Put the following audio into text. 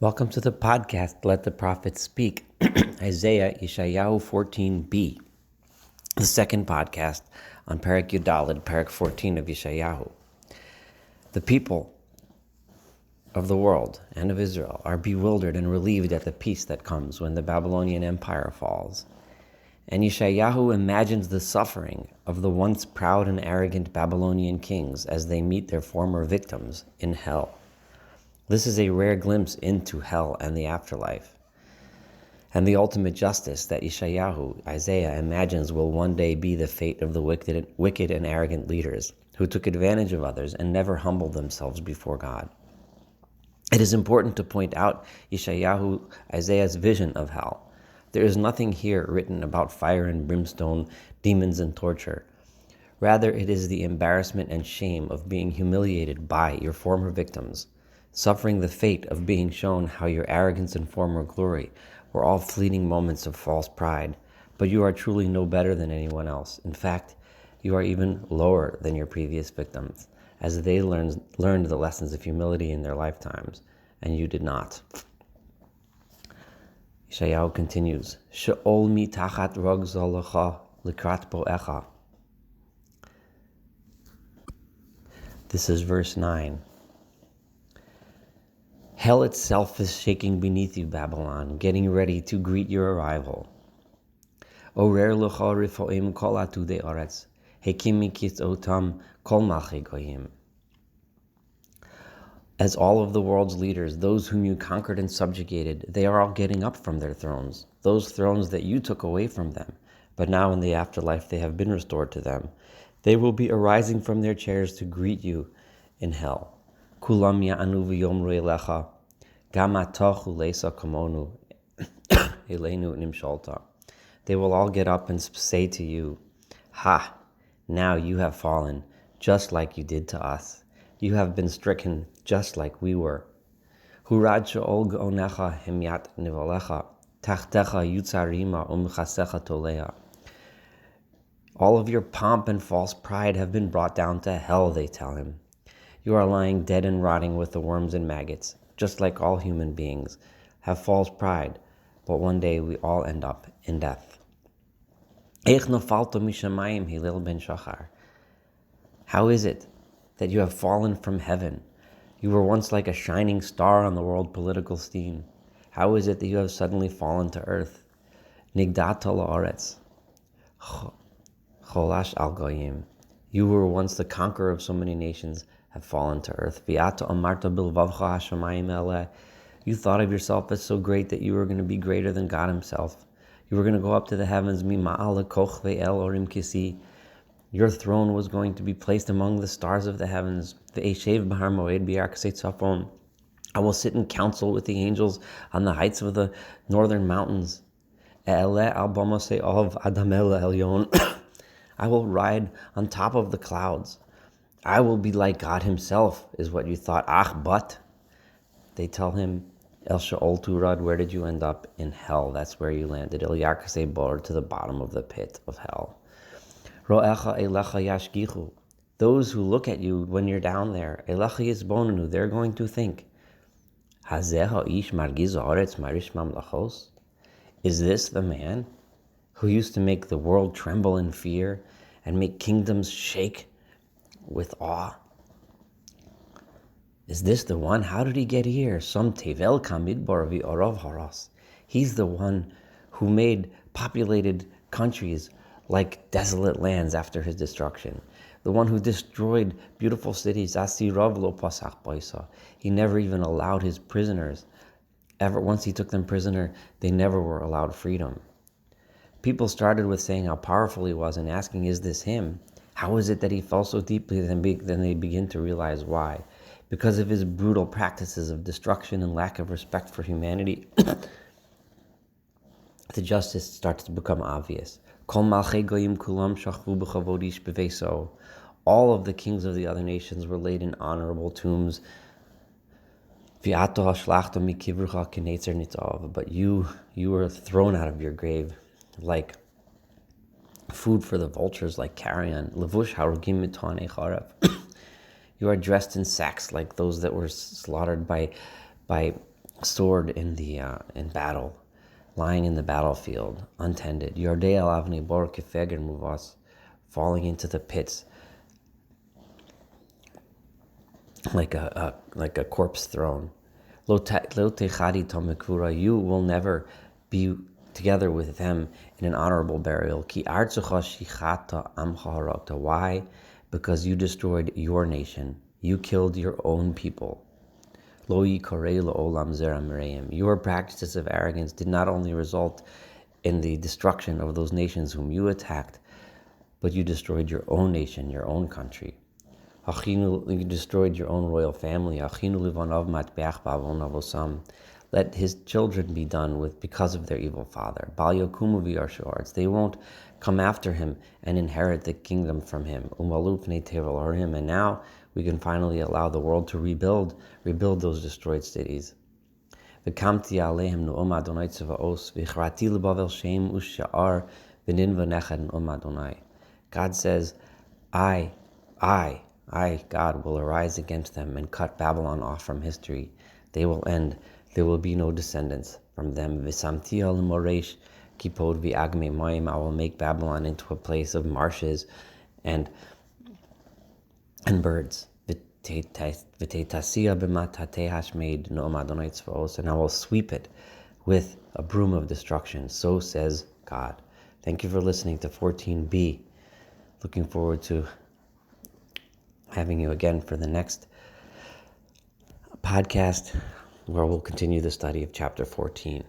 Welcome to the podcast, Let the Prophets Speak, Isaiah Yeshayahu 14b, the second podcast on Perek Yudalid, Perek 14 of Yeshayahu. The people of the world and of Israel are bewildered and relieved at the peace that comes when the Babylonian Empire falls. And Yeshayahu imagines the suffering of the once proud and arrogant Babylonian kings as they meet their former victims in hell. This is a rare glimpse into hell and the afterlife, and the ultimate justice that Isaiah imagines will one day be the fate of the wicked and arrogant leaders who took advantage of others and never humbled themselves before God. It is important to point out Isaiah's vision of hell. There is nothing here written about fire and brimstone, demons and torture. Rather, it is the embarrassment and shame of being humiliated by your former victims, suffering the fate of being shown how your arrogance and former glory were all fleeting moments of false pride, but you are truly no better than anyone else. In fact, you are even lower than your previous victims, as they learned the lessons of humility in their lifetimes, and you did not. Yeshayahu continues, She'ol mitachat rog zolacha likrat bo'echa. This is verse 9. Hell itself is shaking beneath you, Babylon, getting ready to greet your arrival. Orer lucha rifoim kol atudei aretz, hekim mikis otam kol malchei goyim. As all of the world's leaders, those whom you conquered and subjugated, they are all getting up from their thrones, those thrones that you took away from them. But now in the afterlife they have been restored to them. They will be arising from their chairs to greet you in hell. Kulam ya'anu v'yomru elecha, gam atoch uleisa kamonu, elenu nimshalta. They will all get up and say to you, Ha! Now you have fallen, just like you did to us. You have been stricken, just like we were. Hurad she'ol g'onecha hemyat nivalecha, tachtecha yutzarima umchasecha tolea. All of your pomp and false pride have been brought down to hell, they tell him. You are lying dead and rotting with the worms and maggots, just like all human beings have false pride, but one day we all end up in death. How is it that you have fallen from heaven? You were once like a shining star on the world political scene. How is it that you have suddenly fallen to earth? Nigdata la'aretz, cholash al goyim. You were once the conqueror of so many nations, have fallen to earth. You thought of yourself as so great that you were going to be greater than God himself. You were going to go up to the heavens. Your throne was going to be placed among the stars of the heavens. I will sit in council with the angels on the heights of the northern mountains. I will ride on top of the clouds. I will be like God himself, is what you thought. But they tell him, El Sheol Turad, where did you end up? In hell. That's where you landed. El Yarkasei Bor, to the bottom of the pit of hell. Ro'echa elecha yashgichu. Those who look at you when you're down there, elecha yizbonenu, they're going to think, Hazeha ish margiz haaretz marish mamlachos. Is this the man who used to make the world tremble in fear and make kingdoms shake with awe? Is this the one? How did he get here? Some tevel kamidbar v'orav haras. He's the one who made populated countries like desolate lands after his destruction. The one who destroyed beautiful cities. Asirav lo pasach baisa. He never even allowed his prisoners. Once he took them prisoner, they never were allowed freedom. People started with saying how powerful he was and asking, is this him? How is it that he fell so deeply? Then they begin to realize why. Because of his brutal practices of destruction and lack of respect for humanity, the justice starts to become obvious. All of the kings of the other nations were laid in honorable tombs. But you were thrown out of your grave like food for the vultures, like carrion. You are dressed in sacks like those that were slaughtered by sword in battle, lying in the battlefield, untended. Yordei alavni bor kefeger muvas, falling into the pits like a corpse thrown. Lo techadi tomekura, you will never be together with them in an honorable burial. Ki artzucha shichata amcha harakta. Why? Because you destroyed your nation. You killed your own people. Lo yikarei la'olam zera mereim. Your practices of arrogance did not only result in the destruction of those nations whom you attacked, but you destroyed your own nation, your own country. You destroyed your own royal family. Let his children be done with because of their evil father. They won't come after him and inherit the kingdom from him. And now we can finally allow the world to rebuild those destroyed cities. God says, I, God, will arise against them and cut Babylon off from history. They will end. There will be no descendants from them. I will make Babylon into a place of marshes and birds. And I will sweep it with a broom of destruction. So says God. Thank you for listening to 14b. Looking forward to having you again for the next podcast, where we'll continue the study of chapter 14.